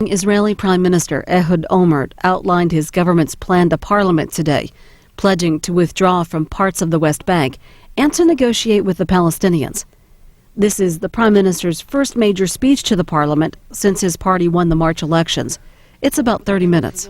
Israeli Prime Minister Ehud Olmert outlined his government's plan to parliament today, pledging to withdraw from parts of the West Bank and to negotiate with the Palestinians. This is the Prime Minister's first major speech to the parliament since his party won the March elections. It's about 30 minutes.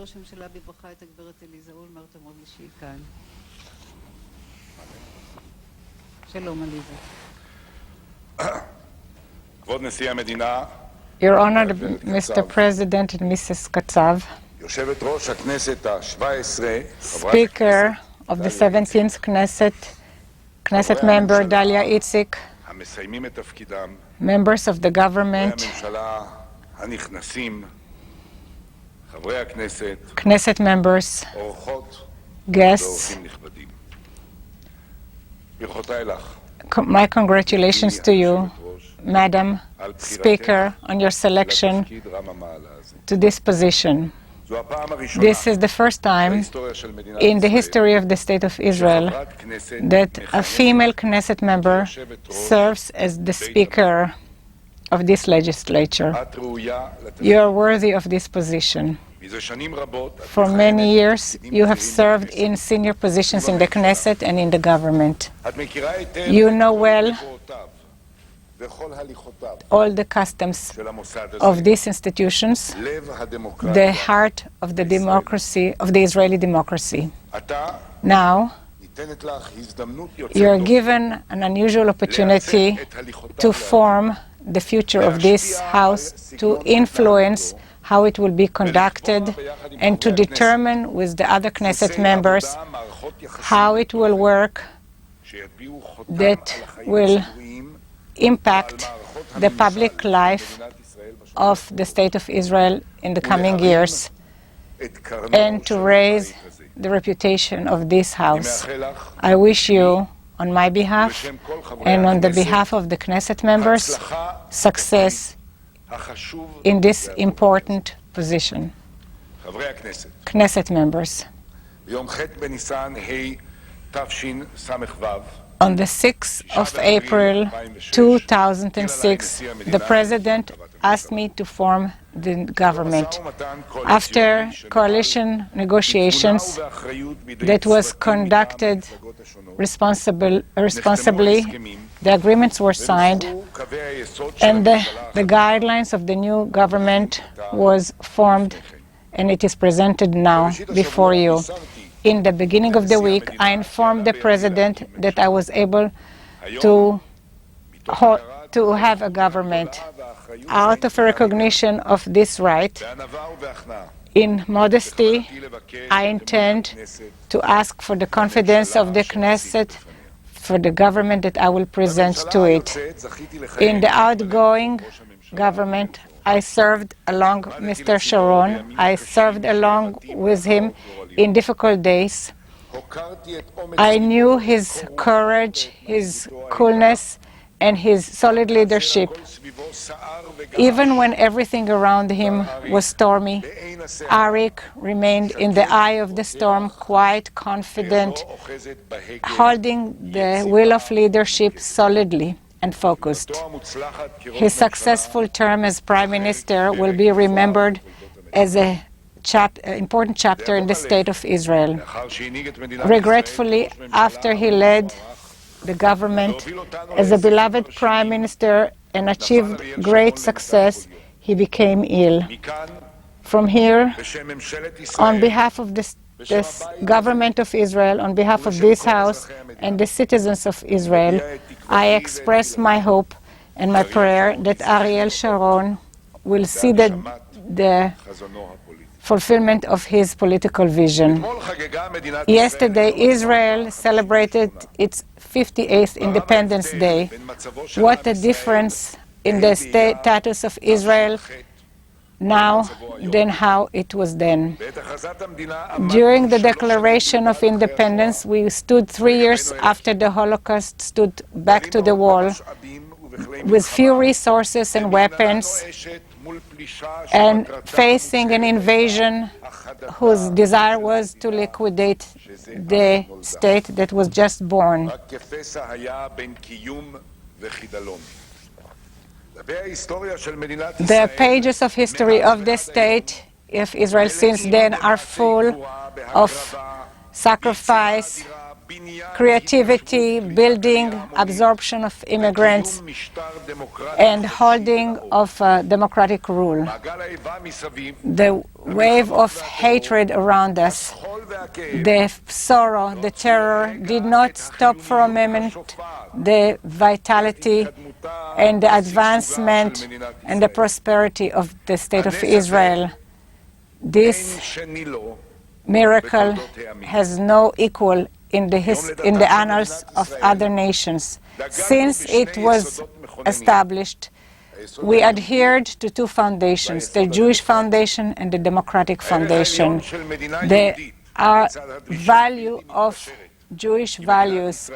Your Honor, Mr. President and Mrs. Katsav, Speaker of the 17th Knesset member Dalia Itzik, members of the government, Knesset members, guests, my congratulations to you, Madam Speaker, on your selection to this position. This is the first time in the history of the State of Israel that a female Knesset member serves as the Speaker of this legislature. You are worthy of this position. For many years, you have served in senior positions in the Knesset and in the government. You know well all the customs of these institutions, the heart of the democracy, of the Israeli democracy. Now, you are given an unusual opportunity to form the future of this House, to influence how it will be conducted, and to determine with the other Knesset members how it will work that will impact the public life of the State of Israel in the coming years, and to raise the reputation of this House. I wish you, on my behalf and on the behalf of the Knesset members, success in this important position. Knesset members, on the 6th of April 2006, the President asked me to form the government. After coalition negotiations that was conducted responsibly, the agreements were signed, and the guidelines of the new government was formed, and it is presented now before you. In the beginning of the week, I informed the President that I was able to have a government. Out of a recognition of this right, in modesty, I intend to ask for the confidence of the Knesset for the government that I will present to it. In the outgoing government, I served along Mr. Sharon. I served along with him in difficult days. I knew his courage, his coolness, and his solid leadership. Even when everything around him was stormy, Arik remained in the eye of the storm, quite confident, holding the wheel of leadership solidly and focused. His successful term as Prime Minister will be remembered as an important chapter in the State of Israel. Regretfully, after he led the government as a beloved Prime Minister and achieved great success, he became ill. From here, on behalf of this government of Israel, on behalf of this House and the citizens of Israel, I express my hope and my prayer that Ariel Sharon will see the fulfillment of his political vision. Yesterday, Israel celebrated its 58th Independence Day. What a difference in the status of Israel now than how it was then. During the Declaration of Independence, we stood 3 years after the Holocaust, stood back to the wall with few resources and weapons, and facing an invasion whose desire was to liquidate the state that was just born. The pages of history of the state of Israel since then are full of sacrifice, creativity, building, absorption of immigrants, and holding of democratic rule. The wave of hatred around us, the sorrow, the terror did not stop for a moment the vitality and the advancement and the prosperity of the state of Israel. This miracle has no equal in the annals of other nations. Since it was established, we adhered to two foundations, the Jewish foundation and the democratic foundation. The value of Jewish values,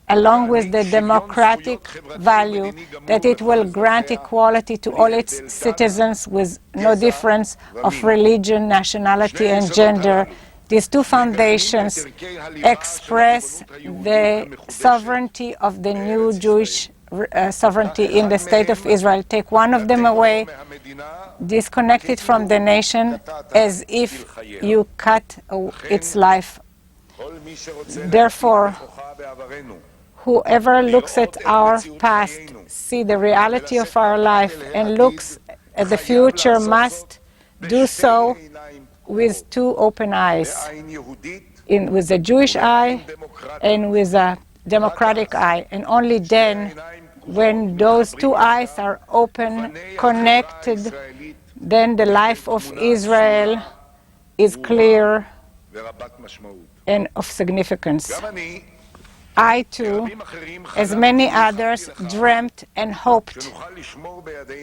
along with the democratic value, that it will grant equality to all its citizens with no difference of religion, nationality, and gender. These two foundations express the sovereignty of the new Jewish sovereignty in the state of Israel. Take one of them away, disconnect it from the nation, as if you cut its life. Therefore, whoever looks at our past, see the reality of our life, and looks at the future must do so with two open eyes, with a Jewish eye and with a democratic eye. And only then, when those two eyes are open, connected, then the life of Israel is clear and of significance. I, too, as many others, dreamt and hoped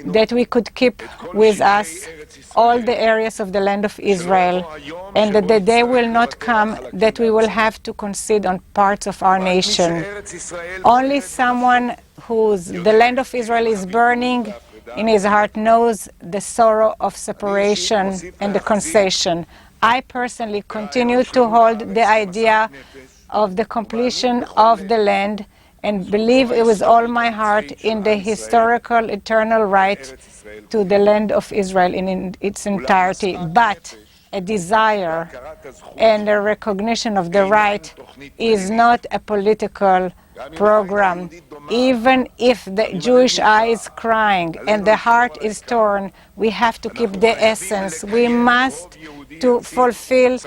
that we could keep with us all the areas of the land of Israel, and that the day will not come that we will have to concede on parts of our nation. Only someone the land of Israel is burning in his heart knows the sorrow of separation and the concession. I personally continue to hold the idea of the completion of the land and believe it with all my heart in the historical eternal right to the land of Israel in its entirety. But a desire and a recognition of the right is not a political program. Even if the Jewish eye is crying and the heart is torn, we have to keep the essence. We must to fulfill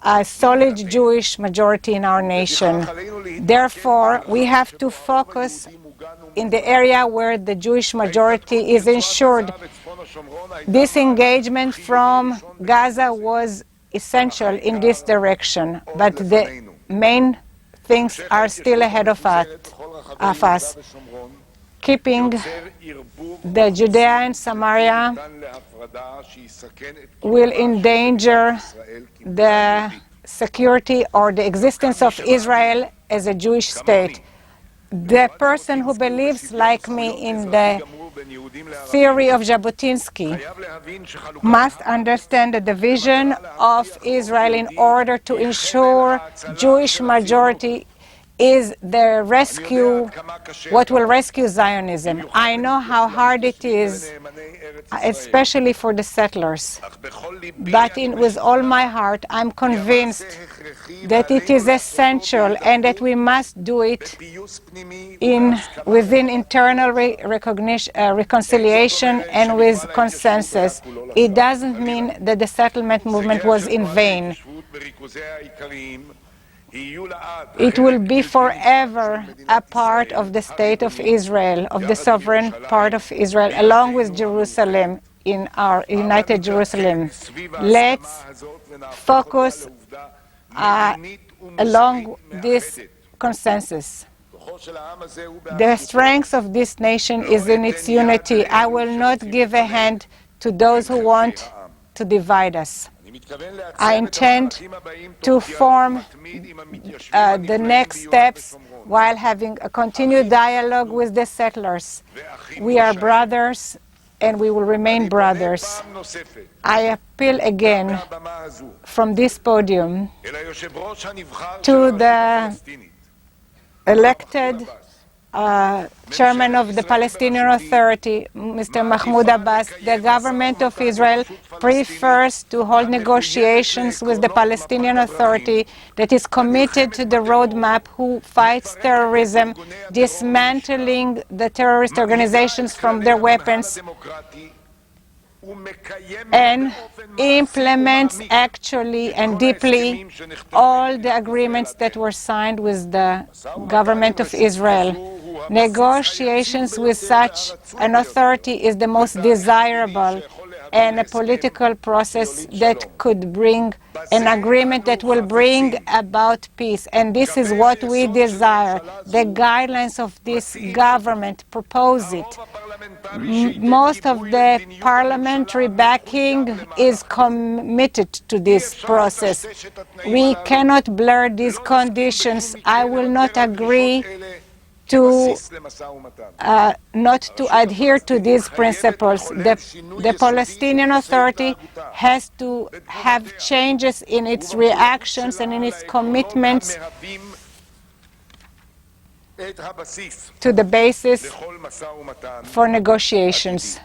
a solid Jewish majority in our nation. Therefore, we have to focus in the area where the Jewish majority is ensured. This engagement from Gaza was essential in this direction, but the main things are still ahead of us. Keeping the Judea and Samaria will endanger the security or the existence of Israel as a Jewish state. The person who believes, like me, in the theory of Jabotinsky must understand the division of Israel in order to ensure Jewish majority is the rescue, what will rescue Zionism. I know how hard it is, especially for the settlers. But with all my heart, I'm convinced that it is essential and that we must do it within internal reconciliation and with consensus. It doesn't mean that the settlement movement was in vain. It will be forever a part of the state of Israel, of the sovereign part of Israel, along with Jerusalem, in our united Jerusalem. Let's focus along this consensus. The strength of this nation is in its unity. I will not give a hand to those who want to divide us. I intend to form the next steps while having a continued dialogue with the settlers. We are brothers and we will remain brothers. I appeal again from this podium to the elected chairman of the Palestinian Authority, Mr. Mahmoud Abbas, the government of Israel prefers to hold negotiations with the Palestinian Authority that is committed to the roadmap, who fights terrorism, dismantling the terrorist organizations from their weapons, and implements actually and deeply all the agreements that were signed with the government of Israel. Negotiations with such an authority is the most desirable and a political process that could bring an agreement that will bring about peace. And this is what we desire. The guidelines of this government propose it. Most of the parliamentary backing is committed to this process. We cannot blur these conditions. I will not agree to not to adhere to these principles. The Palestinian Authority has to have changes in its reactions and in its commitments to the basis for negotiations,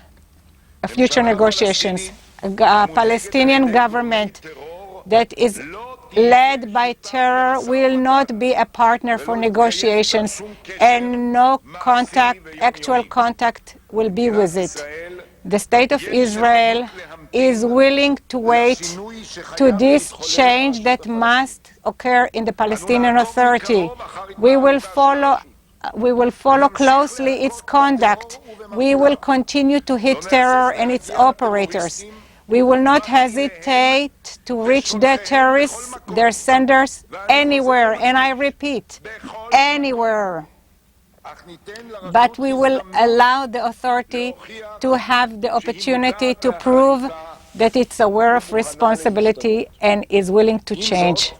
future negotiations. A Palestinian government that is led by terror will not be a partner for negotiations, and no actual contact will be with it. The State of Israel is willing to wait to this change that must occur in the Palestinian Authority. We will follow closely its conduct. We will continue to hit terror and its operators. We will not hesitate to reach the terrorists, their senders, anywhere, and I repeat, anywhere. But we will allow the authority to have the opportunity to prove that it's aware of responsibility and is willing to change.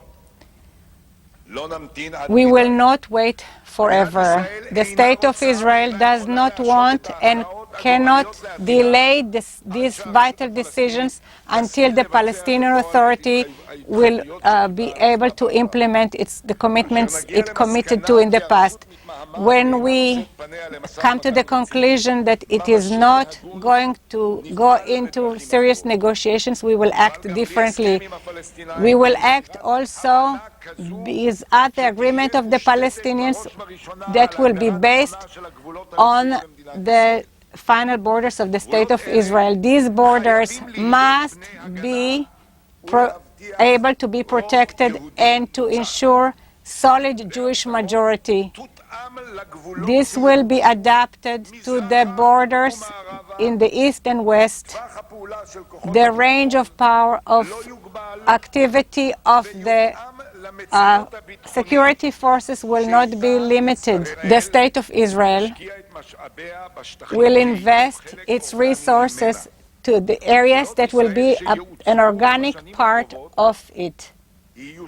We will not wait forever. The State of Israel does not want and cannot delay these vital decisions until the Palestinian Authority will be able to implement the commitments it committed to in the past. When we come to the conclusion that it is not going to go into serious negotiations, we will act differently. We will act also at the agreement of the Palestinians that will be based on the final borders of the State of Israel. These borders must be able to be protected and to ensure solid Jewish majority. This will be adapted to the borders in the east and west. The range of power of activity of the security forces will not be limited. The State of Israel will invest its resources to the areas that will be an organic part of it. The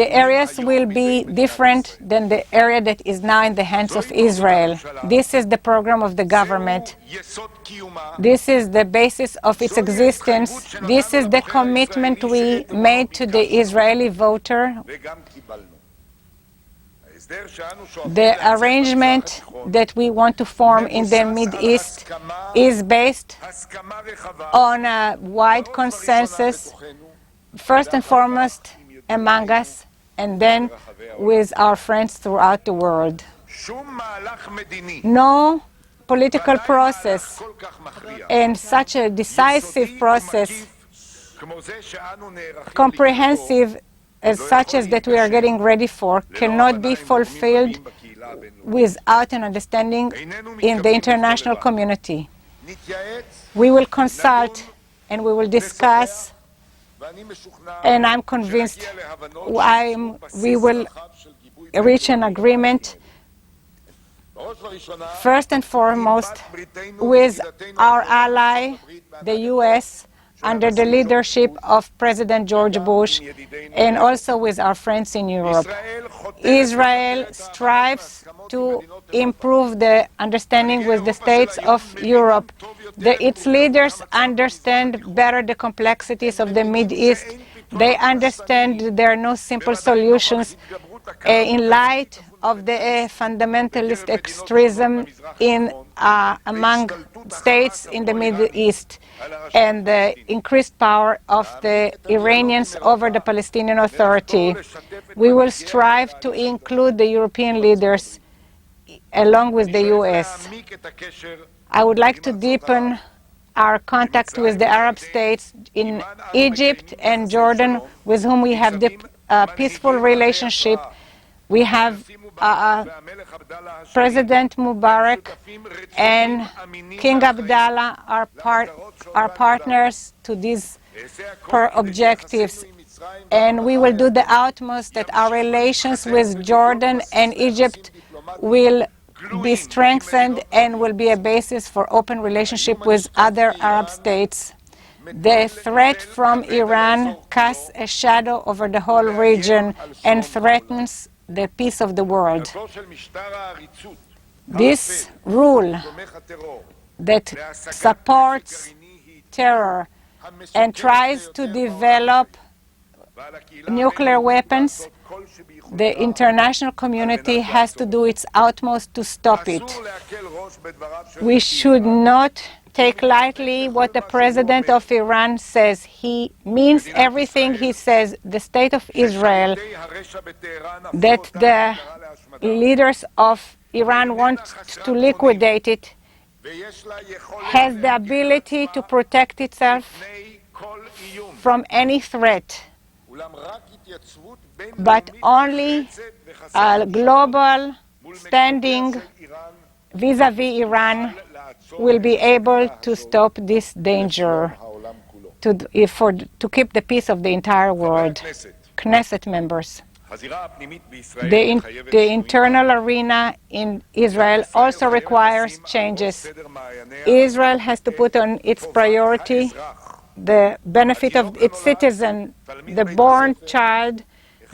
areas will be different than the area that is now in the hands of Israel. This is the program of the government. This is the basis of its existence. This is the commitment we made to the Israeli voter. The arrangement that we want to form in the Mideast is based on a wide consensus, first and foremost among us, and then with our friends throughout the world. No political process and such a decisive process, comprehensive as such as that we are getting ready for, cannot be fulfilled without an understanding in the international community. We will consult and we will discuss, and I'm convinced we will reach an agreement, first and foremost, with our ally, the U.S., under the leadership of President George Bush, and also with our friends in Europe. Israel strives to improve the understanding with the states of Europe. Its leaders understand better the complexities of the Mideast. They understand there are no simple solutions. in light of the fundamentalist extremism among states in the Middle East and the increased power of the Iranians over the Palestinian Authority. We will strive to include the European leaders along with the U.S. I would like to deepen our contact with the Arab states in Egypt and Jordan, with whom we have a peaceful relationship. We have President Mubarak and King Abdallah are partners to these objectives. And we will do the utmost that our relations with Jordan and Egypt will be strengthened and will be a basis for open relationship with other Arab states. The threat from Iran casts a shadow over the whole region and threatens the peace of the world. This rule that supports terror and tries to develop nuclear weapons, the international community has to do its utmost to stop it. We should not take lightly what the president of Iran says. He means everything he says. The state of Israel, that the leaders of Iran want to liquidate it, has the ability to protect itself from any threat. But only a global standing vis-à-vis Iran will be able to stop this danger, to keep the peace of the entire world. Knesset members. The internal arena in Israel also requires changes. Israel has to put on its priority the benefit of its citizen, the born child,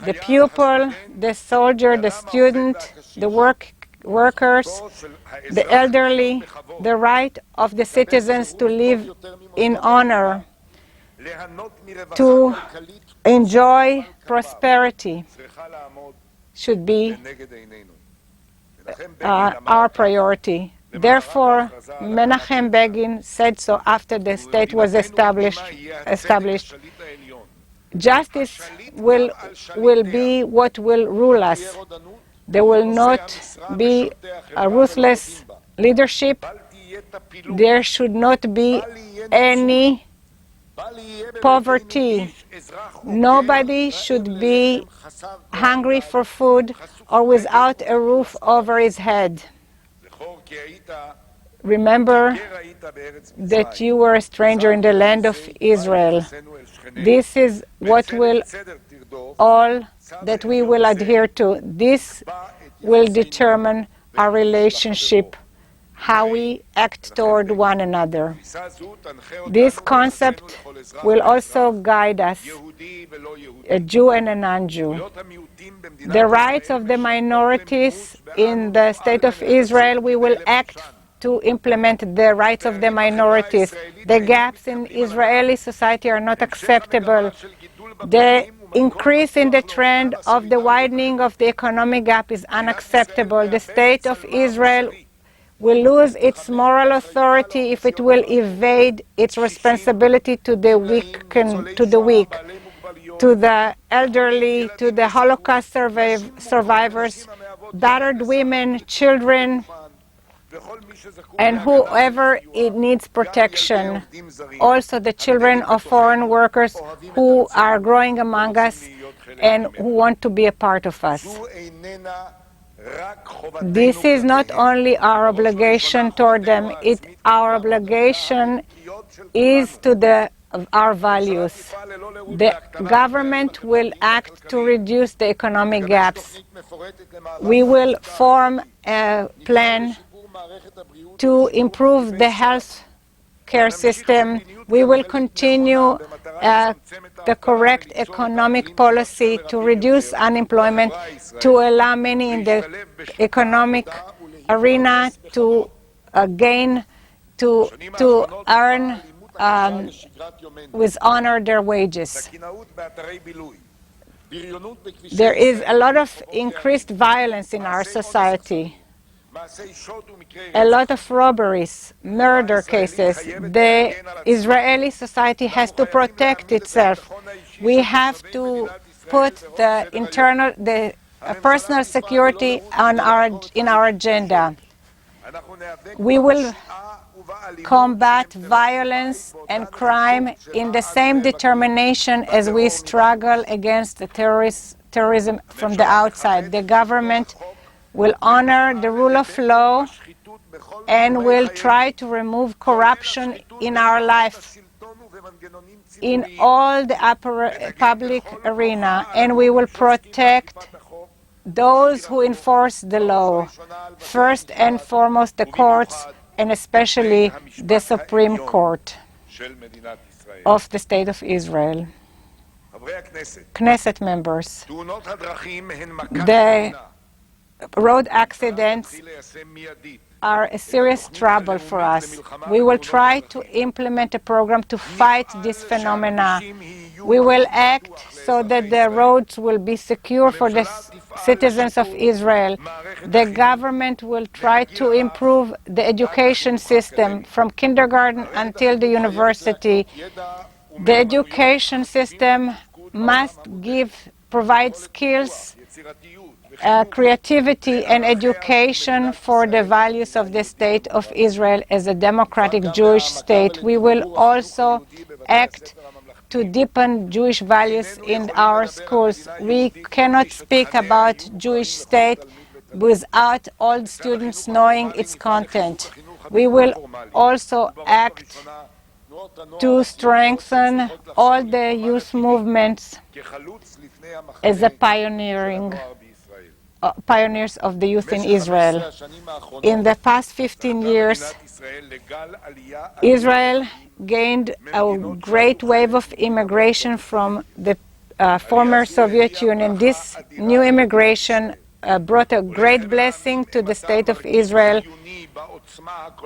the pupil, the soldier, the student, the workers, the elderly, the right of the citizens to live in honor, to enjoy prosperity should be our priority. Therefore, Menachem Begin said so after the state was established. Justice will be what will rule us. There will not be a ruthless leadership. There should not be any poverty. Nobody should be hungry for food or without a roof over his head. Remember that you were a stranger in the land of Israel. This is what will all that we will adhere to. This will determine our relationship, how we act toward one another. This concept will also guide us, a Jew and a non-Jew. The rights of the minorities in the state of Israel, we will act to implement the rights of the minorities. The gaps in Israeli society are not acceptable. The increase in the trend of the widening of the economic gap is unacceptable. The state of Israel will lose its moral authority if it will evade its responsibility to the weak, to the elderly, to the Holocaust survivors, battered women, children, and whoever it needs protection. Also the children of foreign workers who are growing among us and who want to be a part of us. This is not only our obligation toward them, our obligation is to our values. The government will act to reduce the economic gaps. We will form a plan to improve the health care system. We will continue the correct economic policy to reduce unemployment, to allow many in the economic arena to gain, to earn with honor their wages. There is a lot of increased violence in our society, a lot of robberies, murder cases. The Israeli society has to protect itself. We have to put the personal security in our agenda. We will combat violence and crime in the same determination as we struggle against the terrorism from the outside. The government will honor the rule of law and will try to remove corruption in our life, in all the public arena, and we will protect those who enforce the law, first and foremost the courts, and especially the Supreme Court of the State of Israel. Knesset members, the road accidents are a serious trouble for us. We will try to implement a program to fight this phenomena. We will act so that the roads will be secure for the citizens of Israel. The government will try to improve the education system from kindergarten until the university. The education system must provide skills, creativity and education for the values of the State of Israel as a democratic Jewish state. We will also act to deepen Jewish values in our schools. We cannot speak about Jewish state without all students knowing its content. We will also act to strengthen all the youth movements as a pioneers of the youth in Israel. In the past 15 years, Israel gained a great wave of immigration from the former Soviet Union. This new immigration brought a great blessing to the State of Israel.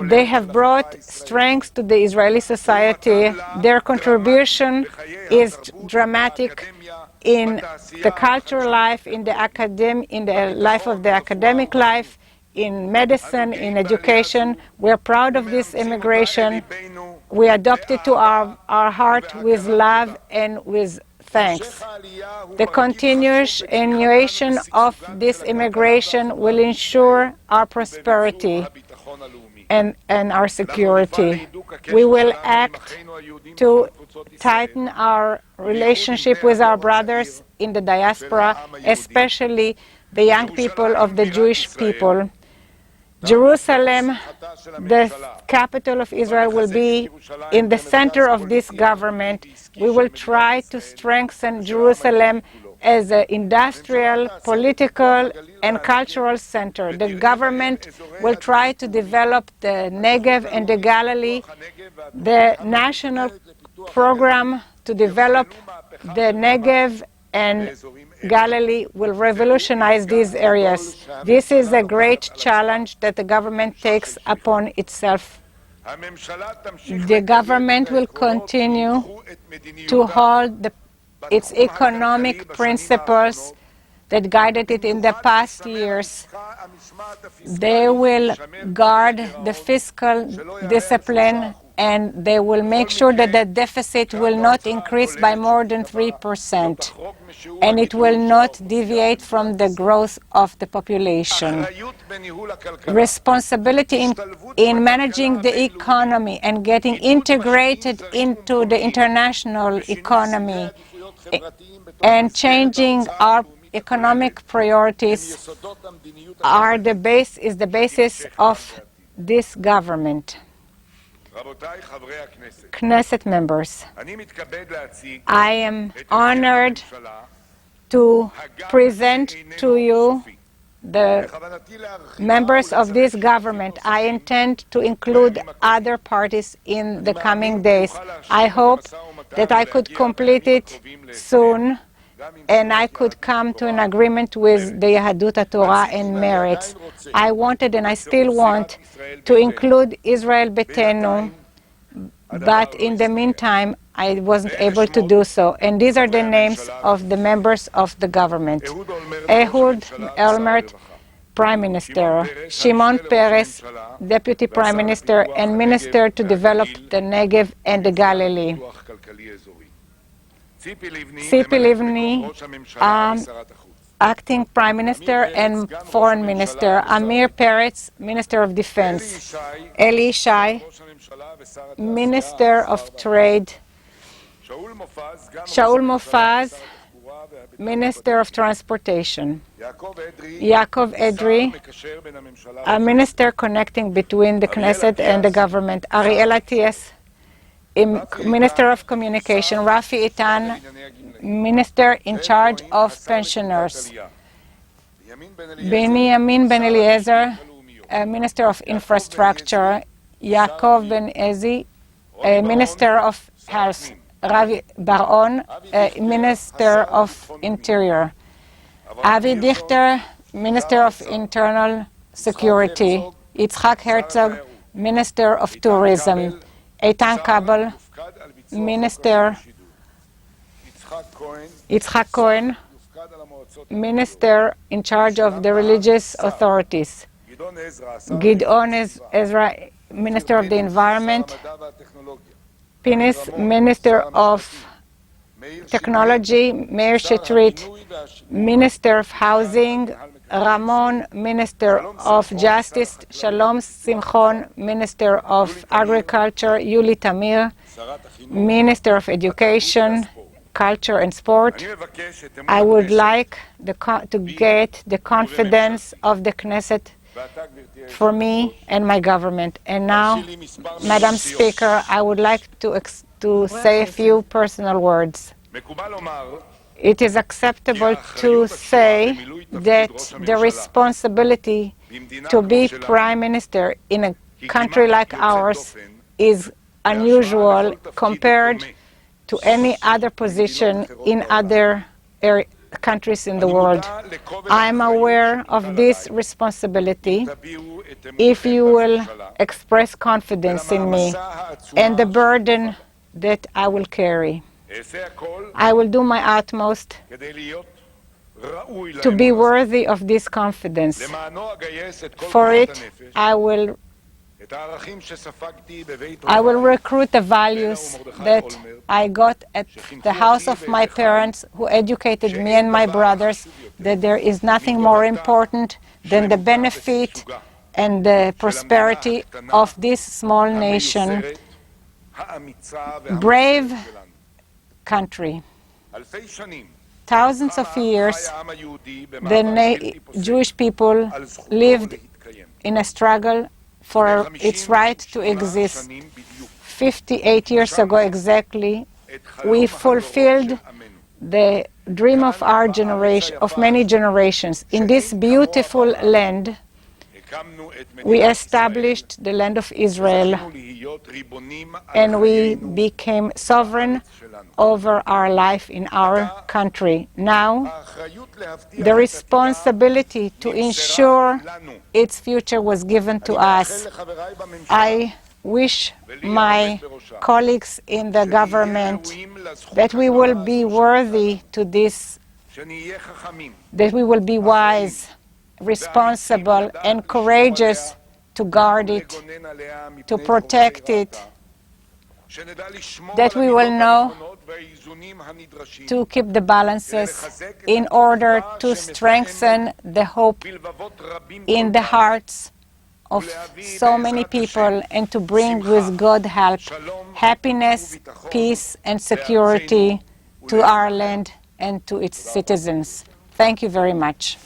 They have brought strength to the Israeli society. Their contribution is dramatic in the cultural life, in the life of the academic life, in medicine, in education. We are proud of this immigration. We adopt it to our heart with love and with thanks. The continuation of this immigration will ensure our prosperity and our security. We will act to tighten our relationship with our brothers in the diaspora, especially the young people of the Jewish people. Jerusalem, the capital of Israel, will be in the center of this government. We will try to strengthen Jerusalem as an industrial, political, and cultural center. The government will try to develop the Negev and the Galilee. The national program to develop the Negev and Galilee will revolutionize these areas. This is a great challenge that the government takes upon itself. The government will continue to hold its economic principles that guided it in the past years. They will guard the fiscal discipline, and they will make sure that the deficit will not increase by more than 3%, and it will not deviate from the growth of the population. Responsibility in managing the economy and getting integrated into the international economy and changing our economic priorities is the basis of this government. Knesset members, I am honored to present to you the members of this government. I intend to include other parties in the coming days. I hope that I could complete it soon, and I could come to an agreement with the Yehudut HaTorah and Meretz. I wanted, and I still want, to include Israel Beitenu, but in the meantime, I wasn't able to do so. And these are the names of the members of the government. Ehud Olmert, Prime Minister; Shimon Peres, Deputy Prime Minister and Minister to Develop the Negev and the Galilee; Tzipi Livni, Acting Prime Minister and Foreign Minister; Amir Peretz, Minister of Defense; Eli Shai, Minister of Trade; Shaul Mofaz, Minister of Transportation; Yaakov Edri, a Minister connecting between the Knesset and the government; Ariel Atias, Minister of Communication; Rafi Itan, Minister in charge of pensioners; Benjamin Ben Eliezer, Minister of Infrastructure; Yaakov Ben Ezi, Minister of Health; Ravi Bar-On, Minister of Interior; Avi Dichter, Minister of Internal Security; Yitzhak Herzog, Minister of Tourism; Eitan Kabel, Minister; Yitzhak Cohen, Minister in charge of the religious authorities; Gidon Ezra, Minister of the Environment; Pinis, Minister of Technology; Meir Shetrit, Minister of Housing; Ramon, Minister of Justice; Shalom Simchon, Minister of Agriculture; Yuli Tamir, Minister of Education, Culture and Sport. I would like to get the confidence of the Knesset for me and my government. And now, Madam Speaker, I would like to say a few personal words. It is acceptable to say that the responsibility to be Prime Minister in a country like ours is unusual compared to any other position in other countries in the world. I am aware of this responsibility if you will express confidence in me and the burden that I will carry. I will do my utmost to be worthy of this confidence. For it, I will recruit the values that I got at the house of my parents who educated me and my brothers, that there is nothing more important than the benefit and the prosperity of this small nation, brave country. Thousands of years, the Jewish people lived in a struggle for its right to exist. 58 years ago exactly, we fulfilled the dream of our generation, of many generations. In this beautiful land, we established the land of Israel, and we became sovereign over our life in our country. Now, the responsibility to ensure its future was given to us. I wish my colleagues in the government that we will be worthy to this, that we will be wise, responsible, and courageous to guard it, to protect it, that we will know to keep the balances in order to strengthen the hope in the hearts of so many people and to bring, with God's help, happiness, peace, and security to our land and to its citizens. Thank you very much.